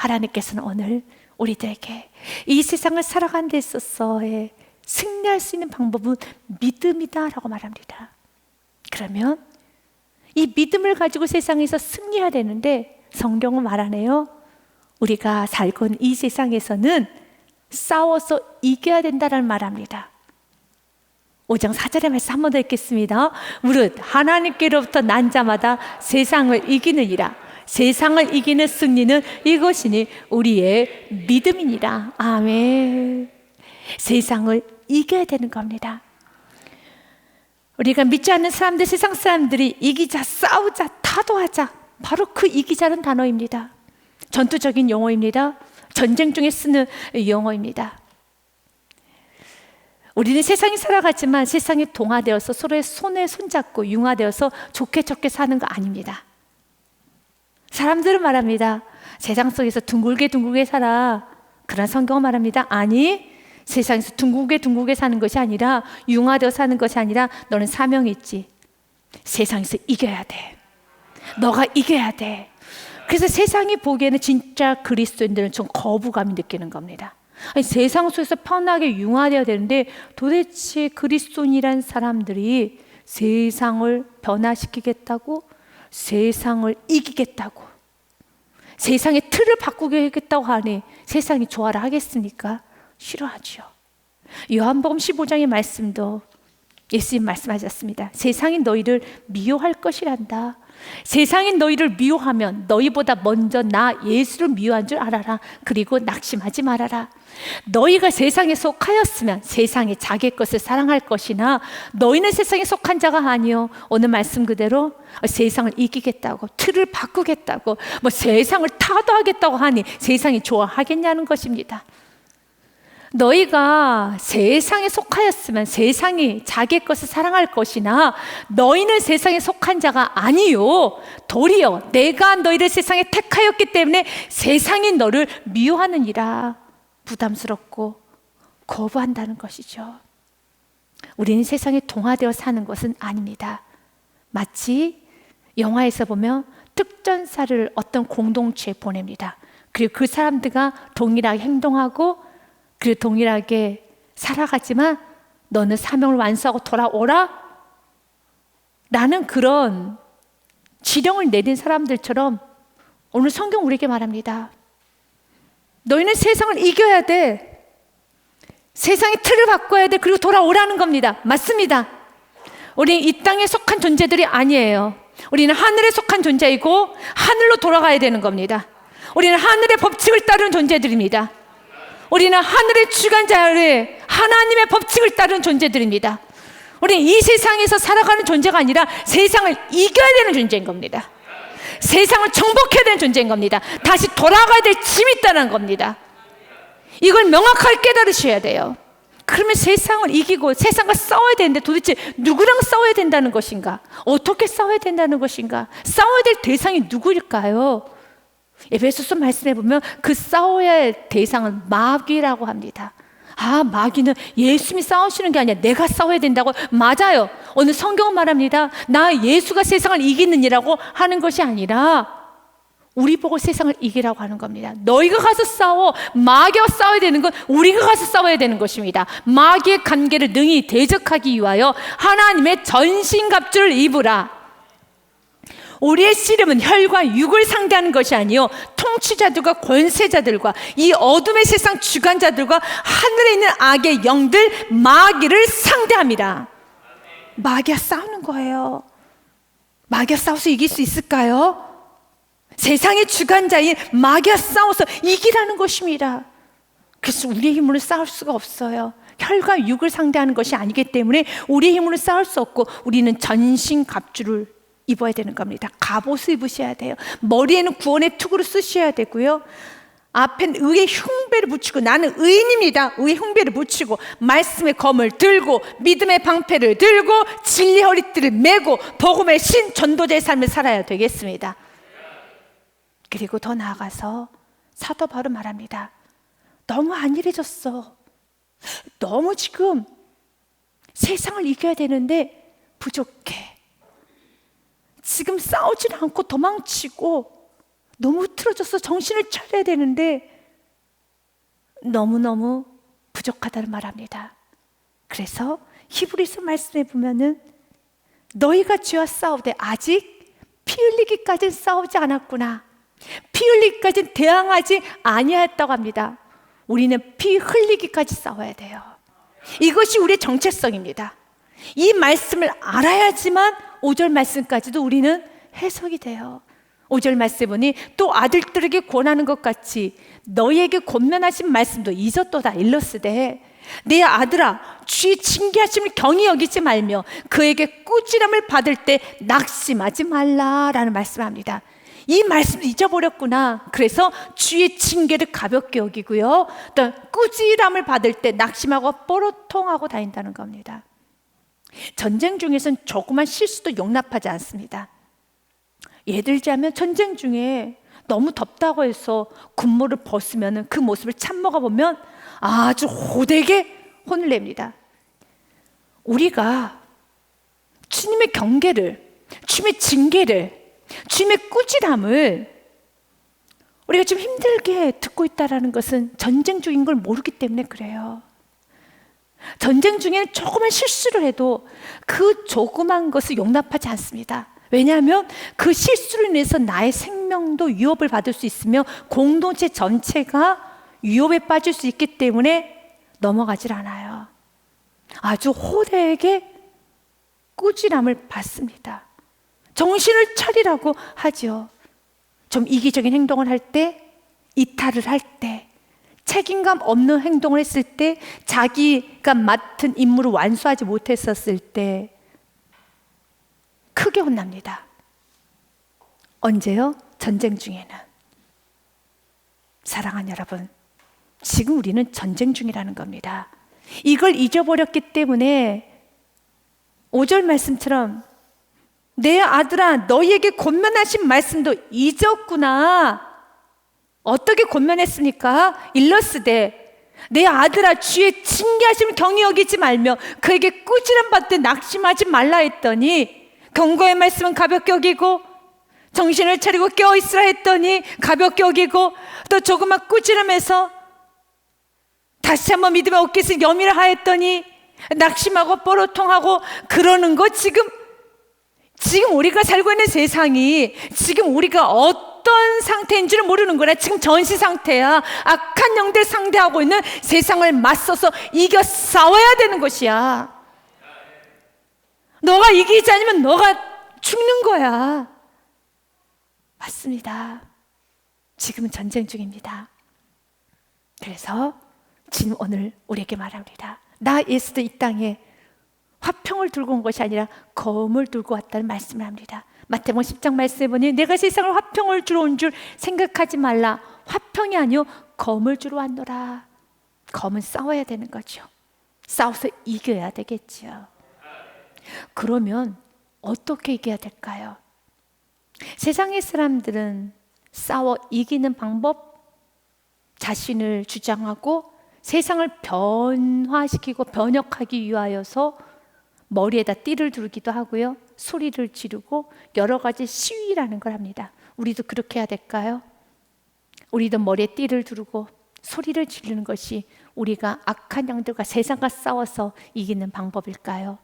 하나님께서는 오늘 우리들에게 이 세상을 살아가는 데 있어서의 승리할 수 있는 방법은 믿음이다 라고 말합니다. 그러면 이 믿음을 가지고 세상에서 승리해야 되는데 성경은 말하네요. 우리가 살고 있는 이 세상에서는 싸워서 이겨야 된다는 말합니다. 5장 4절의 말씀 한 번 더 읽겠습니다. 무릇 하나님께로부터 난 자마다 세상을 이기느니라. 세상을 이기는 승리는 이것이니 우리의 믿음이니라. 아멘. 세상을 이겨야 되는 겁니다. 우리가 믿지 않는 사람들, 세상 사람들이 이기자, 싸우자, 타도하자, 바로 그 이기자는 단어입니다. 전투적인 용어입니다. 전쟁 중에 쓰는 용어입니다. 우리는 세상에 살아가지만 세상에 동화되어서 서로의 손에 손잡고 융화되어서 좋게 좋게 사는 거 아닙니다. 사람들은 말합니다. 세상 속에서 둥글게 둥글게 살아. 그런 성경은 말합니다. 아니, 세상에서 둥글게 사는 것이 아니라 융화되어 사는 것이 아니라 너는 사명이 있지. 세상에서 이겨야 돼. 너가 이겨야 돼. 그래서 세상이 보기에는 진짜 그리스도인들은 좀 거부감이 느끼는 겁니다. 아니, 세상 속에서 편하게 융화되어야 되는데 도대체 그리스도인이란 사람들이 세상을 변화시키겠다고, 세상을 이기겠다고, 세상의 틀을 바꾸겠다고 하니 세상이 좋아라 하겠습니까? 싫어하죠. 요한복음 15장의 말씀도 예수님 말씀하셨습니다. 세상이 너희를 미워할 것이란다. 세상이 너희를 미워하면 너희보다 먼저 나 예수를 미워한 줄 알아라. 그리고 낙심하지 말아라. 너희가 세상에 속하였으면 세상이 자기 것을 사랑할 것이나 너희는 세상에 속한 자가 아니요. 오늘 말씀 그대로 세상을 이기겠다고, 틀을 바꾸겠다고, 세상을 타도하겠다고 하니 세상이 좋아하겠냐는 것입니다. 너희가 세상에 속하였으면 세상이 자기 것을 사랑할 것이나 너희는 세상에 속한 자가 아니요. 도리어 내가 너희를 세상에 택하였기 때문에 세상이 너를 미워하느니라. 부담스럽고 거부한다는 것이죠. 우리는 세상에 동화되어 사는 것은 아닙니다. 마치 영화에서 보면 특전사를 어떤 공동체에 보냅니다. 그리고 그 사람들과 동일하게 행동하고 그리고 동일하게 살아가지만 너는 사명을 완수하고 돌아오라 라는 그런 지령을 내린 사람들처럼 오늘 성경 우리에게 말합니다. 너희는 세상을 이겨야 돼. 세상의 틀을 바꿔야 돼. 그리고 돌아오라는 겁니다. 맞습니다. 우리는 이 땅에 속한 존재들이 아니에요. 우리는 하늘에 속한 존재이고 하늘로 돌아가야 되는 겁니다. 우리는 하늘의 법칙을 따르는 존재들입니다. 우리는 하늘의 주관자를 하나님의 법칙을 따르는 존재들입니다. 우리는 이 세상에서 살아가는 존재가 아니라 세상을 이겨야 되는 존재인 겁니다. 세상을 정복해야 되는 존재인 겁니다. 다시 돌아가야 될 짐이 있다는 겁니다. 이걸 명확하게 깨달으셔야 돼요. 그러면 세상을 이기고 세상과 싸워야 되는데 도대체 누구랑 싸워야 된다는 것인가? 어떻게 싸워야 된다는 것인가? 싸워야 될 대상이 누구일까요? 에베소서 말씀해 보면 그 싸워야 할 대상은 마귀라고 합니다. 아, 마귀는 예수님이 싸우시는 게 아니라 내가 싸워야 된다고. 맞아요. 오늘 성경은 말합니다. 나 예수가 세상을 이기느니라고 하는 것이 아니라 우리 보고 세상을 이기라고 하는 겁니다. 너희가 가서 싸워. 마귀와 싸워야 되는 건 우리가 가서 싸워야 되는 것입니다. 마귀의 관계를 능히 대적하기 위하여 하나님의 전신갑주를 입으라. 우리의 씨름은 혈과 육을 상대하는 것이 아니요 통치자들과 권세자들과 이 어둠의 세상 주관자들과 하늘에 있는 악의 영들 마귀를 상대합니다. 마귀와 싸우는 거예요. 마귀와 싸워서 이길 수 있을까요? 세상의 주관자인 마귀와 싸워서 이기라는 것입니다. 그래서 우리의 힘으로 싸울 수가 없어요. 혈과 육을 상대하는 것이 아니기 때문에 우리의 힘으로 싸울 수 없고 우리는 전신갑주를 입어야 되는 겁니다. 갑옷을 입으셔야 돼요. 머리에는 구원의 투구를 쓰셔야 되고요. 앞엔 의의 흉배를 붙이고 나는 의인입니다. 의의 흉배를 붙이고 말씀의 검을 들고 믿음의 방패를 들고 진리의 허리띠를 메고 복음의 신 전도자의 삶을 살아야 되겠습니다. 그리고 더 나아가서 사도 바울은 말합니다. 너무 안일해졌어. 너무 지금 세상을 이겨야 되는데 부족해. 지금 싸우지 않고 도망치고 너무 흐트러져서 정신을 차려야 되는데 너무너무 부족하다는 말합니다. 그래서 히브리서 말씀에 보면은 너희가 죄와 싸우되 아직 피 흘리기까지는 싸우지 않았구나. 피 흘리기까지는 대항하지 아니하였다고 합니다. 우리는 피 흘리기까지 싸워야 돼요. 이것이 우리의 정체성입니다. 이 말씀을 알아야지만 5절 말씀까지도 우리는 해석이 돼요. 5절 말씀에 보니 또 아들들에게 권하는 것 같이 너희에게 권면하신 말씀도 잊었도다. 일러스되 내 아들아 주의 징계하심을 경히 여기지 말며 그에게 꾸지람을 받을 때 낙심하지 말라라는 말씀을 합니다. 이 말씀도 잊어버렸구나. 그래서 주의 징계를 가볍게 여기고요, 또 꾸지람을 받을 때 낙심하고 뽀로통하고 다닌다는 겁니다. 전쟁 중에서는 조그만 실수도 용납하지 않습니다. 예를 들자면 전쟁 중에 너무 덥다고 해서 군무를 벗으면 그 모습을 참모가 보면 아주 호되게 혼을 냅니다. 우리가 주님의 경계를, 주님의 징계를, 주님의 꾸지람을 우리가 좀 힘들게 듣고 있다는 것은 전쟁 중인 걸 모르기 때문에 그래요. 전쟁 중에는 조그만 실수를 해도 그 조그만 것을 용납하지 않습니다. 왜냐하면 그 실수로 인해서 나의 생명도 위협을 받을 수 있으며 공동체 전체가 위협에 빠질 수 있기 때문에 넘어가질 않아요. 아주 호되게 꾸지람을 받습니다. 정신을 차리라고 하죠. 좀 이기적인 행동을 할 때, 이탈을 할 때, 책임감 없는 행동을 했을 때, 자기가 맡은 임무를 완수하지 못했었을 때 크게 혼납니다. 언제요? 전쟁 중에는. 사랑하는 여러분, 지금 우리는 전쟁 중이라는 겁니다. 이걸 잊어버렸기 때문에 5절 말씀처럼 내 아들아 너희에게 권면하신 말씀도 잊었구나. 어떻게 권면했습니까? 일러스되 내 아들아 주의 징계하심을 경히 여기지 말며 그에게 꾸지람 받을 때 낙심하지 말라 했더니, 경고의 말씀은 가볍게 여기고 정신을 차리고 깨어있으라 했더니 가볍게 여기고, 또 조그만 꾸지람해서 다시 한번 믿음의 옷깃을 여미라 하였더니 낙심하고 뽀로통하고 그러는 거. 지금 우리가 살고 있는 세상이 지금 우리가 어떤 상태인 줄을 모르는 거라. 지금 전시 상태야. 악한 영들 상대하고 있는 세상을 맞서서 이겨 싸워야 되는 것이야. 너가 이기지 않으면 너가 죽는 거야. 맞습니다. 지금은 전쟁 중입니다. 그래서 지금 오늘 우리에게 말합니다. 나 예수도 이 땅에 화평을 들고 온 것이 아니라 검을 들고 왔다는 말씀을 합니다. 마태복음 10장 말씀에 보니 내가 세상을 화평을 주러 온 줄 생각하지 말라. 화평이 아니요 검을 주러 왔노라. 검은 싸워야 되는 거죠. 싸워서 이겨야 되겠죠. 그러면 어떻게 이겨야 될까요? 세상의 사람들은 싸워 이기는 방법, 자신을 주장하고 세상을 변화시키고 변혁하기 위하여서 머리에다 띠를 두르기도 하고요, 소리를 지르고 여러 가지 시위라는 걸 합니다. 우리도 그렇게 해야 될까요? 우리도 머리에 띠를 두르고 소리를 지르는 것이 우리가 악한 영들과 세상과 싸워서 이기는 방법일까요?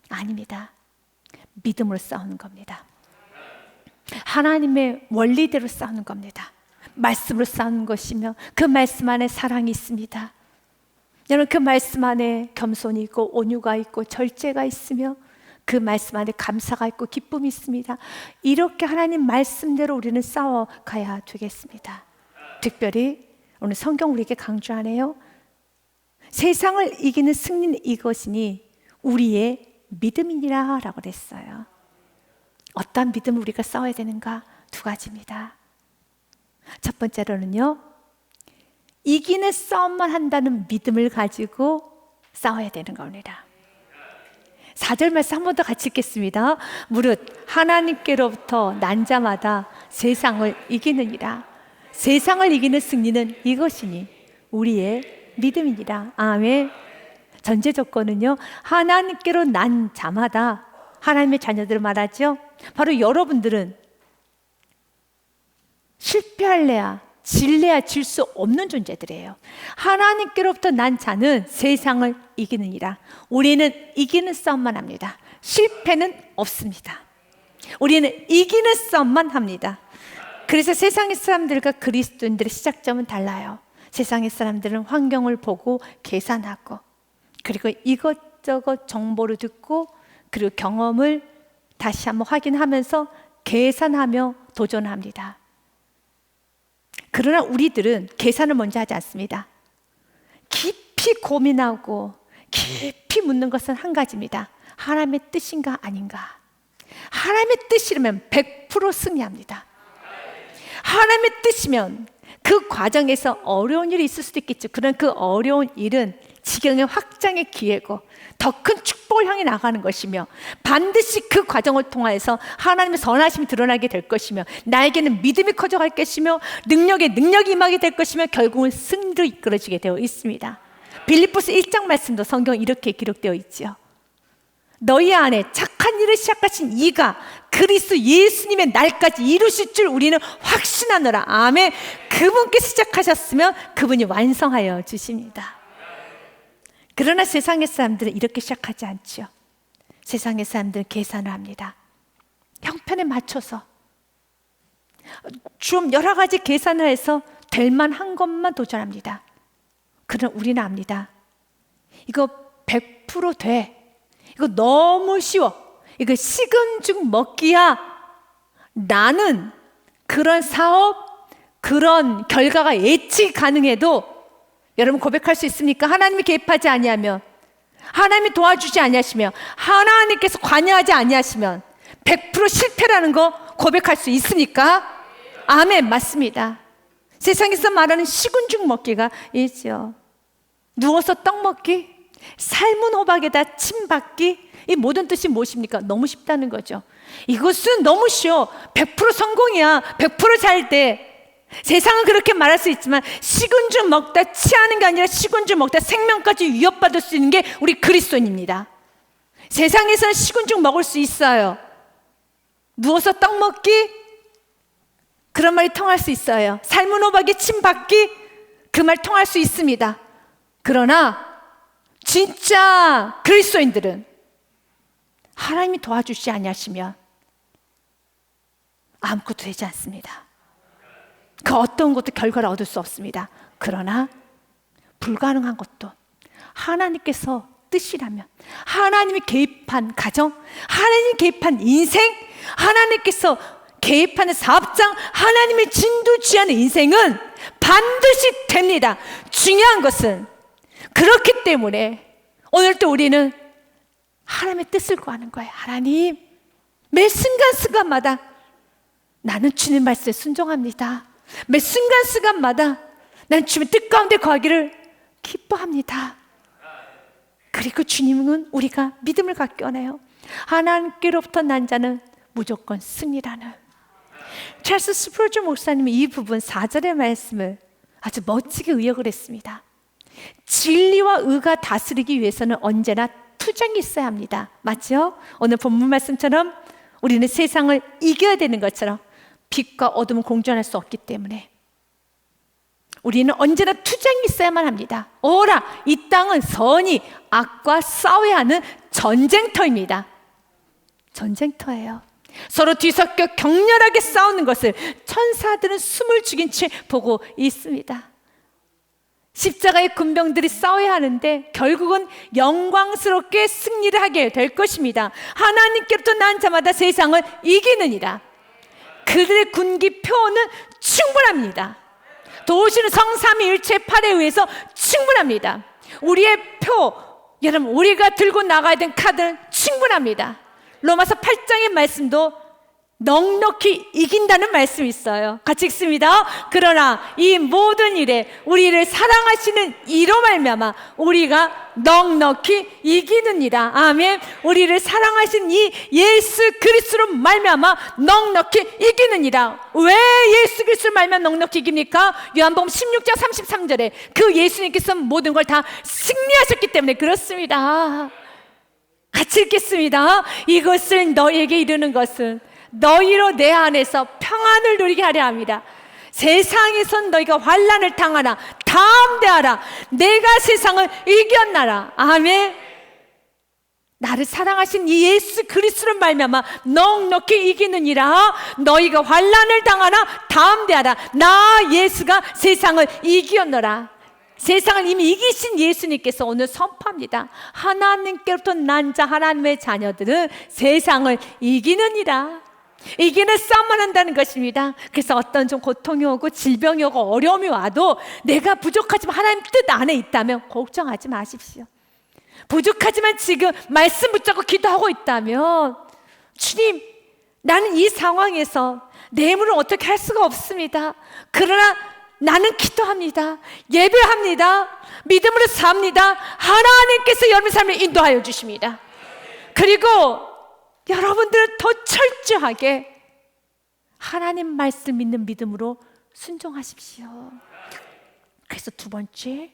아닙니다. 믿음으로 싸우는 겁니다. 하나님의 원리대로 싸우는 겁니다. 말씀으로 싸우는 것이며 그 말씀 안에 사랑이 있습니다. 여러분, 그 말씀 안에 겸손이 있고 온유가 있고 절제가 있으며 그 말씀 안에 감사가 있고 기쁨이 있습니다. 이렇게 하나님 말씀대로 우리는 싸워가야 되겠습니다. 특별히 오늘 성경 우리에게 강조하네요. 세상을 이기는 승리는 이것이니 우리의 믿음이니라 라고 그랬어요. 어떤 믿음을 우리가 싸워야 되는가? 두 가지입니다. 첫 번째로는요, 이기는 싸움만 한다는 믿음을 가지고 싸워야 되는 겁니다. 4절 말씀 한 번 더 같이 읽겠습니다. 무릇 하나님께로부터 난 자마다 세상을 이기느니라. 세상을 이기는 승리는 이것이니 우리의 믿음이니라. 아멘. 전제 조건은요, 하나님께로 난 자마다, 하나님의 자녀들을 말하죠. 바로 여러분들은 실패할래야 질래야 질 수 없는 존재들이에요. 하나님께로부터 난 자는 세상을 이기느니라. 우리는 이기는 싸움만 합니다. 실패는 없습니다. 우리는 이기는 싸움만 합니다. 그래서 세상의 사람들과 그리스도인들의 시작점은 달라요. 세상의 사람들은 환경을 보고 계산하고, 그리고 이것저것 정보를 듣고, 그리고 경험을 다시 한번 확인하면서 계산하며 도전합니다. 그러나 우리들은 계산을 먼저 하지 않습니다. 깊이 고민하고 깊이 묻는 것은 한 가지입니다. 하나님의 뜻인가 아닌가? 하나님의 뜻이라면 100% 승리합니다. 하나님의 뜻이면 그 과정에서 어려운 일이 있을 수도 있겠죠. 그런 그 어려운 일은 지경의 확장의 기회고 더 큰 축복을 향해 나가는 것이며, 반드시 그 과정을 통하여서 하나님의 선하심이 드러나게 될 것이며, 나에게는 믿음이 커져갈 것이며 능력이 임하게 될 것이며, 결국은 승리로 이끌어지게 되어 있습니다. 빌립보서 1장 말씀도 성경 이렇게 기록되어 있지요. 너희 안에 착한 일을 시작하신 이가 그리스도 예수님의 날까지 이루실 줄 우리는 확신하노라. 아멘. 그분께 시작하셨으면 그분이 완성하여 주십니다. 그러나 세상의 사람들은 이렇게 시작하지 않죠. 세상의 사람들은 계산을 합니다. 형편에 맞춰서 좀 여러 가지 계산을 해서 될 만한 것만 도전합니다. 그러나 우리는 압니다. 이거 100% 돼. 이거 너무 쉬워. 이거 식은 죽 먹기야. 나는 그런 사업, 그런 결과가 예측 가능해도, 여러분 고백할 수 있습니까? 하나님이 개입하지 아니하면, 하나님이 도와주지 아니하시며, 하나님께서 관여하지 아니하시면 100% 실패라는 거 고백할 수 있습니까? 아멘. 맞습니다. 세상에서 말하는 식은 죽 먹기가 있죠. 누워서 떡 먹기, 삶은 호박에다 침 받기, 이 모든 뜻이 무엇입니까? 너무 쉽다는 거죠. 이것은 너무 쉬워. 100% 성공이야. 100% 잘 돼. 세상은 그렇게 말할 수 있지만 식은 죽 먹다 취하는 게 아니라 식은 죽 먹다 생명까지 위협받을 수 있는 게 우리 그리스도인입니다. 세상에서는 식은 죽 먹을 수 있어요. 누워서 떡 먹기, 그런 말이 통할 수 있어요. 삶은 호박에 침 받기, 그 말 통할 수 있습니다. 그러나 진짜 그리스도인들은 하나님이 도와주시지 아니하시면 아무것도 되지 않습니다. 그 어떤 것도 결과를 얻을 수 없습니다. 그러나 불가능한 것도 하나님께서 뜻이라면, 하나님이 개입한 가정, 하나님이 개입한 인생, 하나님께서 개입하는 사업장, 하나님의 진두지하는 인생은 반드시 됩니다. 중요한 것은 그렇기 때문에 오늘 또 우리는 하나님의 뜻을 구하는 거예요. 하나님, 매 순간순간마다 나는 주님 말씀에 순종합니다. 매 순간순간마다 난 주님의 뜻 가운데 거하기를 기뻐합니다. 그리고 주님은 우리가 믿음을 갖게 하네요. 하나님께로부터 난 자는 무조건 승리라는. 찰스 스프로주 목사님이 이 부분 4절의 말씀을 아주 멋지게 의역을 했습니다. 진리와 의가 다스리기 위해서는 언제나 투쟁이 있어야 합니다. 맞죠? 오늘 본문 말씀처럼 우리는 세상을 이겨야 되는 것처럼 빛과 어둠은 공존할 수 없기 때문에 우리는 언제나 투쟁이 있어야만 합니다. 오라, 이 땅은 선이 악과 싸워야 하는 전쟁터입니다. 전쟁터예요. 서로 뒤섞여 격렬하게 싸우는 것을 천사들은 숨을 죽인 채 보고 있습니다. 십자가의 군병들이 싸워야 하는데 결국은 영광스럽게 승리를 하게 될 것입니다. 하나님께로부터 난 자마다 세상을 이기느니라. 그들의 군기 표는 충분합니다. 도우시는 성삼위일체 팔에 의해서 충분합니다. 우리의 표, 여러분 우리가 들고 나가야 되는 카드는 충분합니다. 로마서 8장의 말씀도 넉넉히 이긴다는 말씀이 있어요. 같이 읽습니다. 그러나 이 모든 일에 우리를 사랑하시는 이로 말미암아 우리가 넉넉히 이기느니라. 아멘. 우리를 사랑하신 이 예수 그리스도로 말미암아 넉넉히 이기느니라. 왜 예수 그리스도로 말미암아 넉넉히 이깁니까? 요한복음 16장 33절에 그 예수님께서 모든 걸 다 승리하셨기 때문에 그렇습니다. 같이 읽겠습니다. 이것을 너희에게 이르는 것은 너희로 내 안에서 평안을 누리게 하려 합니다. 세상에선 너희가 환난을 당하나 담대하라. 내가 세상을 이겼나라. 아멘. 나를 사랑하신 이 예수 그리스도로 말미암아 넉넉히 이기느니라. 너희가 환난을 당하나 담대하라. 나 예수가 세상을 이겼노라. 세상을 이미 이기신 예수님께서 오늘 선포합니다. 하나님께로부터 난 자 하나님의 자녀들은 세상을 이기느니라. 이기는 싸움만 한다는 것입니다. 그래서 어떤 좀 고통이 오고 질병이 오고 어려움이 와도 내가 부족하지만 하나님 뜻 안에 있다면 걱정하지 마십시오. 부족하지만 지금 말씀 붙잡고 기도하고 있다면, 주님, 나는 이 상황에서 내 힘으로 어떻게 할 수가 없습니다. 그러나 나는 기도합니다. 예배합니다. 믿음으로 삽니다. 하나님께서 여러분의 삶을 인도하여 주십니다. 그리고 여러분들은 더 철저하게 하나님 말씀 믿는 믿음으로 순종하십시오. 그래서 두 번째,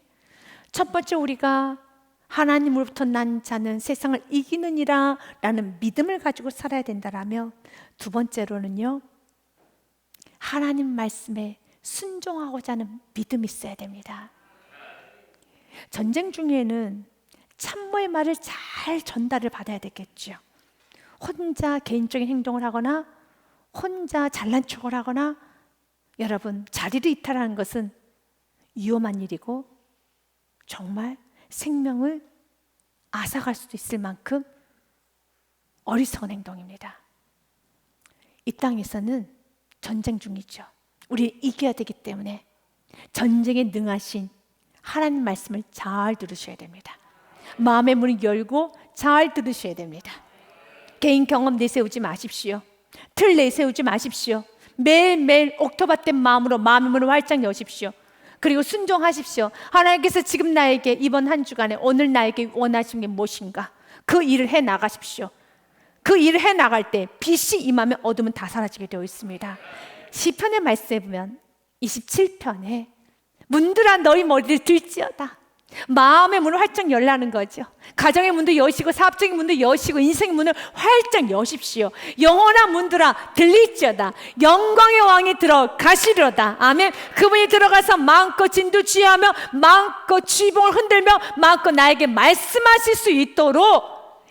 첫 번째 우리가 하나님으로부터 난 자는 세상을 이기느니라 라는 믿음을 가지고 살아야 된다라면, 두 번째로는요, 하나님 말씀에 순종하고자 하는 믿음이 있어야 됩니다. 전쟁 중에는 참모의 말을 잘 전달을 받아야 되겠죠. 혼자 개인적인 행동을 하거나 혼자 잘난 척을 하거나, 여러분, 자리를 이탈하는 것은 위험한 일이고 정말 생명을 앗아갈 수도 있을 만큼 어리석은 행동입니다. 이 땅에서는 전쟁 중이죠. 우리 이겨야 되기 때문에 전쟁에 능하신 하나님 말씀을 잘 들으셔야 됩니다. 마음의 문을 열고 잘 들으셔야 됩니다. 개인 경험 내세우지 마십시오. 틀 내세우지 마십시오. 매일매일 옥토밭된 마음으로 마음의 문을 활짝 여십시오. 그리고 순종하십시오. 하나님께서 지금 나에게 이번 한 주간에 오늘 나에게 원하시는 게 무엇인가, 그 일을 해 나가십시오. 그 일을 해 나갈 때 빛이 임하면 어둠은 다 사라지게 되어 있습니다. 시편의 말씀에 보면 27편에 문들아 너희 머리를 들지어다. 마음의 문을 활짝 열라는 거죠. 가정의 문도 여시고 사업적인 문도 여시고 인생의 문을 활짝 여십시오. 영원한 문들아 들릴지어다. 영광의 왕이 들어가시려다. 아멘. 그분이 들어가서 마음껏 진두지휘하며 마음껏 지붕을 흔들며 마음껏 나에게 말씀하실 수 있도록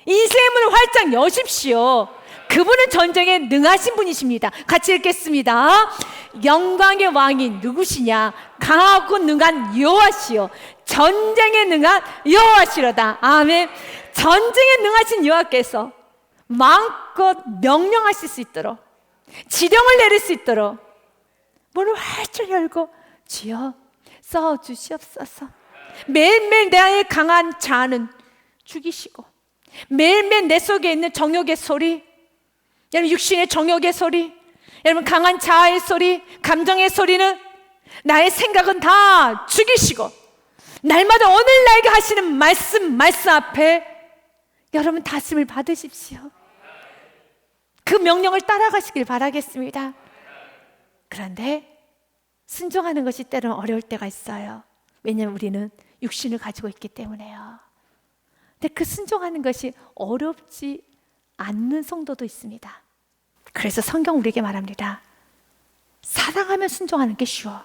인생의 문을 활짝 여십시오. 그분은 전쟁에 능하신 분이십니다. 같이 읽겠습니다. 영광의 왕이 누구시냐? 강하고 능한 여호와시요 전쟁에 능한 여호와시로다. 아멘. 전쟁에 능하신 여호와께서 마음껏 명령하실 수 있도록, 지령을 내릴 수 있도록 문을 활짝 열고 주여 써주시옵소서. 매일매일 내 안에 강한 자는 죽이시고, 매일매일 내 속에 있는 정욕의 소리, 여러분 육신의 정욕의 소리, 여러분 강한 자아의 소리, 감정의 소리는, 나의 생각은 다 죽이시고 날마다 오늘 나에게 하시는 말씀 앞에 여러분 다짐을 받으십시오. 그 명령을 따라가시길 바라겠습니다. 그런데 순종하는 것이 때로는 어려울 때가 있어요. 왜냐하면 우리는 육신을 가지고 있기 때문에요. 근데 그 순종하는 것이 어렵지 않는 성도도 있습니다. 그래서 성경 우리에게 말합니다. 사랑하면 순종하는 게 쉬워.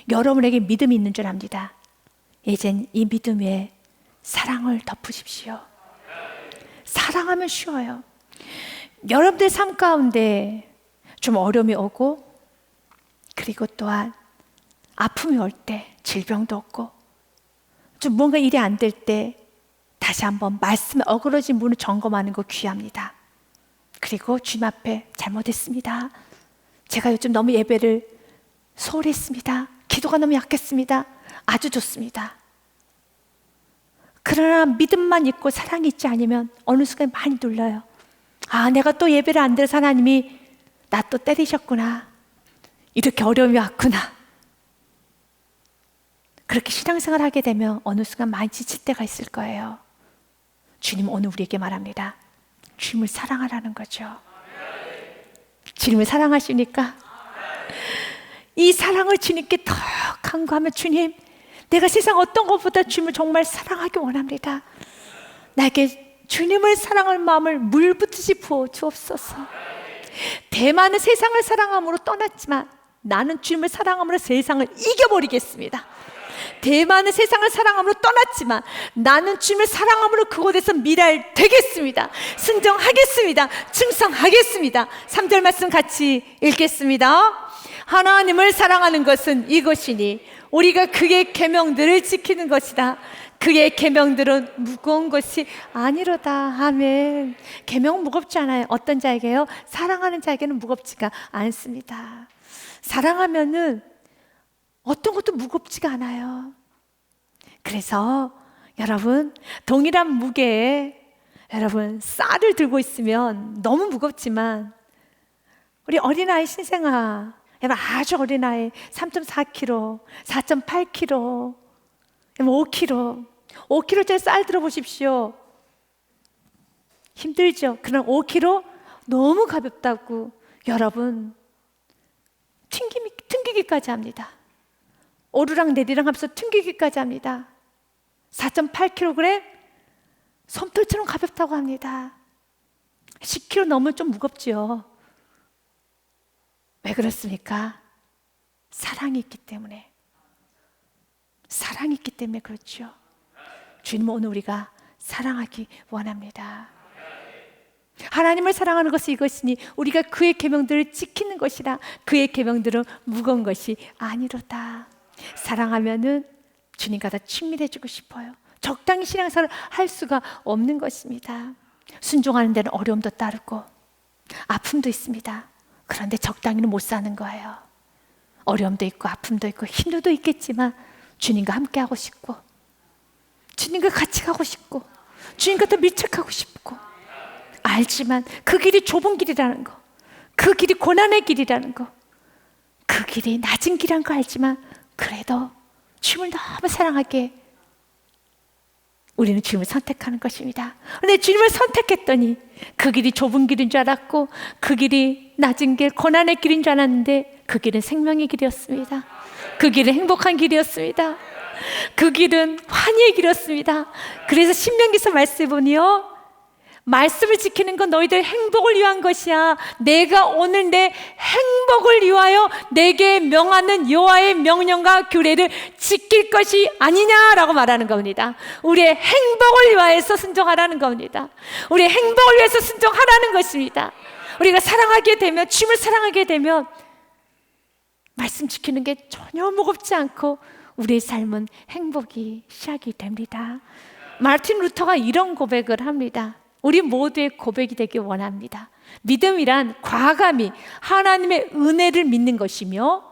여러분에게 믿음이 있는 줄 압니다. 이젠 이 믿음 위에 사랑을 덮으십시오. 사랑하면 쉬워요. 여러분들 삶 가운데 좀 어려움이 오고, 그리고 또한 아픔이 올 때, 질병도 없고 좀 뭔가 일이 안 될 때 다시 한번 말씀에 어그러진 문을 점검하는 거 귀합니다. 그리고 주님 앞에 잘못했습니다. 제가 요즘 너무 예배를 소홀히 했습니다. 기도가 너무 약했습니다. 아주 좋습니다. 그러나 믿음만 있고 사랑이 있지 않으면 어느 순간 많이 눌러요. 아, 내가 또 예배를 안 드려서 하나님이 나 또 때리셨구나. 이렇게 어려움이 왔구나. 그렇게 신앙생활 하게 되면 어느 순간 많이 지칠 때가 있을 거예요. 주님 오늘 우리에게 말합니다. 주님을 사랑하라는 거죠. 주님을 사랑하시니까 이 사랑을 주님께 더 간구하면, 주님, 내가 세상 어떤 것보다 주님을 정말 사랑하기 원합니다. 나에게 주님을 사랑할 마음을 물붓듯이 부어 주옵소서. 대만은 세상을 사랑함으로 떠났지만 나는 주님을 사랑함으로 세상을 이겨버리겠습니다. 대만은 세상을 사랑함으로 떠났지만 나는 주님을 사랑함으로 그곳에서 미랄 되겠습니다. 순종하겠습니다. 충성하겠습니다. 3절 말씀 같이 읽겠습니다. 하나님을 사랑하는 것은 이것이니 우리가 그의 계명들을 지키는 것이다. 그의 계명들은 무거운 것이 아니로다. 아멘. 계명은 무겁지 않아요. 어떤 자에게요? 사랑하는 자에게는 무겁지가 않습니다. 사랑하면은 어떤 것도 무겁지가 않아요. 그래서 여러분, 동일한 무게에 여러분 쌀을 들고 있으면 너무 무겁지만 우리 어린아이 신생아, 여러분 아주 어린아이 3.4kg, 4.8kg, 5kg, 5kg짜리 쌀 들어보십시오. 힘들죠? 그럼 5kg 너무 가볍다고 여러분 튕기기까지 합니다. 오르락 내리락 하면서 튕기기까지 합니다. 4.8kg 솜털처럼 가볍다고 합니다. 10kg 넘으면 좀 무겁지요. 왜 그렇습니까? 사랑이 있기 때문에. 사랑이 있기 때문에 그렇죠. 주님은 오늘 우리가 사랑하기 원합니다. 하나님을 사랑하는 것은 이것이니 우리가 그의 계명들을 지키는 것이라. 그의 계명들은 무거운 것이 아니로다. 사랑하면은 주님과 더 친밀해지고 싶어요. 적당히 신앙생활을 할 수가 없는 것입니다. 순종하는 데는 어려움도 따르고 아픔도 있습니다. 그런데 적당히는 못 사는 거예요. 어려움도 있고 아픔도 있고 힘도 있겠지만 주님과 함께 하고 싶고 주님과 같이 가고 싶고 주님과 더 밀착하고 싶고 알지만 그 길이 좁은 길이라는 거, 그 길이 고난의 길이라는 거, 그 길이 낮은 길이라는 거 알지만 그래도 주님을 너무 사랑하게 우리는 주님을 선택하는 것입니다. 그런데 주님을 선택했더니 그 길이 좁은 길인 줄 알았고 그 길이 낮은 길, 고난의 길인 줄 알았는데 그 길은 생명의 길이었습니다. 그 길은 행복한 길이었습니다. 그 길은 환희의 길이었습니다. 그래서 신명기서 말씀해 보니요, 말씀을 지키는 건 너희들 행복을 위한 것이야. 내가 오늘 내 행복을 위하여 내게 명하는 여호와의 명령과 규례를 지킬 것이 아니냐라고 말하는 겁니다. 우리의 행복을 위하여서 순종하라는 겁니다. 우리의 행복을 위해서 순종하라는 것입니다. 우리가 사랑하게 되면, 주님을 사랑하게 되면 말씀 지키는 게 전혀 무겁지 않고 우리의 삶은 행복이 시작이 됩니다. 마르틴 루터가 이런 고백을 합니다. 우리 모두의 고백이 되길 원합니다. 믿음이란 과감히 하나님의 은혜를 믿는 것이며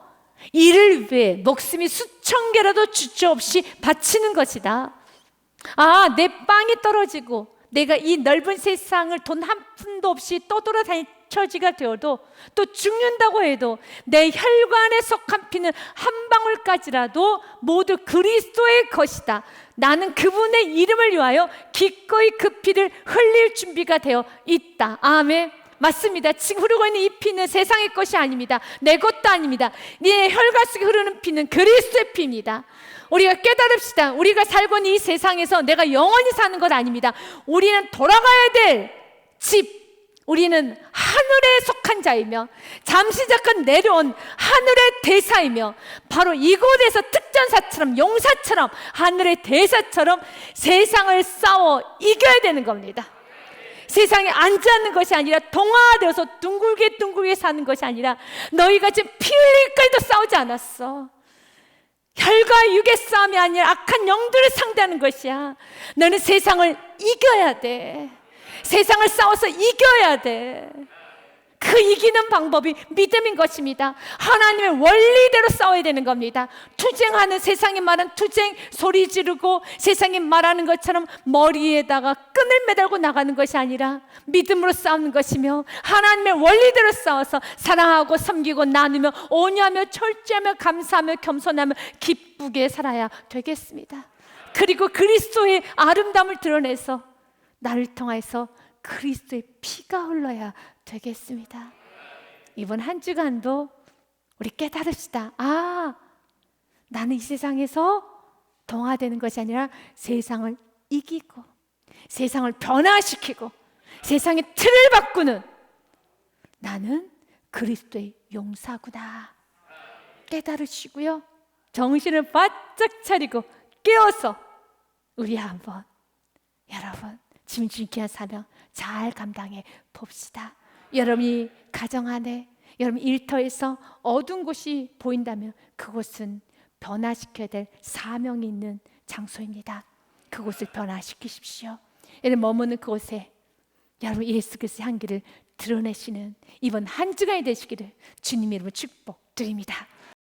이를 위해 목숨이 수천 개라도 주저없이 바치는 것이다. 아, 내 빵이 떨어지고 내가 이 넓은 세상을 돈 한 푼도 없이 떠돌아다닐 처지가 되어도 또 죽는다고 해도 내 혈관에 속한 피는 한 방울까지라도 모두 그리스도의 것이다. 나는 그분의 이름을 위하여 기꺼이 그 피를 흘릴 준비가 되어 있다. 아멘. 맞습니다. 지금 흐르고 있는 이 피는 세상의 것이 아닙니다. 내 것도 아닙니다. 네 혈관 속에 흐르는 피는 그리스도의 피입니다. 우리가 깨달읍시다. 우리가 살고 있는 이 세상에서 내가 영원히 사는 것 아닙니다. 우리는 돌아가야 될 집, 우리는 하늘에 속한 자이며 잠시 잠깐 내려온 하늘의 대사이며 바로 이곳에서 특전사처럼 용사처럼 하늘의 대사처럼 세상을 싸워 이겨야 되는 겁니다. 세상에 앉아있는 것이 아니라 동화되어서 둥글게 사는 것이 아니라 너희가 지금 피 흘릴까지도 싸우지 않았어. 혈과 육의 싸움이 아니라 악한 영들을 상대하는 것이야. 너는 세상을 이겨야 돼. 세상을 싸워서 이겨야 돼. 그 이기는 방법이 믿음인 것입니다. 하나님의 원리대로 싸워야 되는 겁니다. 투쟁하는, 세상이 말하는 투쟁, 소리 지르고 세상이 말하는 것처럼 머리에다가 끈을 매달고 나가는 것이 아니라 믿음으로 싸우는 것이며 하나님의 원리대로 싸워서 사랑하고 섬기고 나누며 온유하며 철저하며 감사하며 겸손하며 기쁘게 살아야 되겠습니다. 그리고 그리스도의 아름다움을 드러내서 나를 통해서 그리스도의 피가 흘러야 되겠습니다. 이번 한 주간도 우리 깨달읍시다. 아, 나는 이 세상에서 동화되는 것이 아니라 세상을 이기고 세상을 변화시키고 세상의 틀을 바꾸는 나는 그리스도의 용사구나. 깨달으시고요, 정신을 바짝 차리고 깨어서 우리 한번 여러분 짐진 귀한 사명 잘 감당해 봅시다. 여러분이 가정 안에, 여러분 일터에서 어두운 곳이 보인다면 그곳은 변화시켜야 될 사명이 있는 장소입니다. 그곳을 변화시키십시오. 여러분 머무는 그곳에 여러분 예수 그리스도의 향기를 드러내시는 이번 한 주간이 되시기를 주님 이름으로 축복드립니다.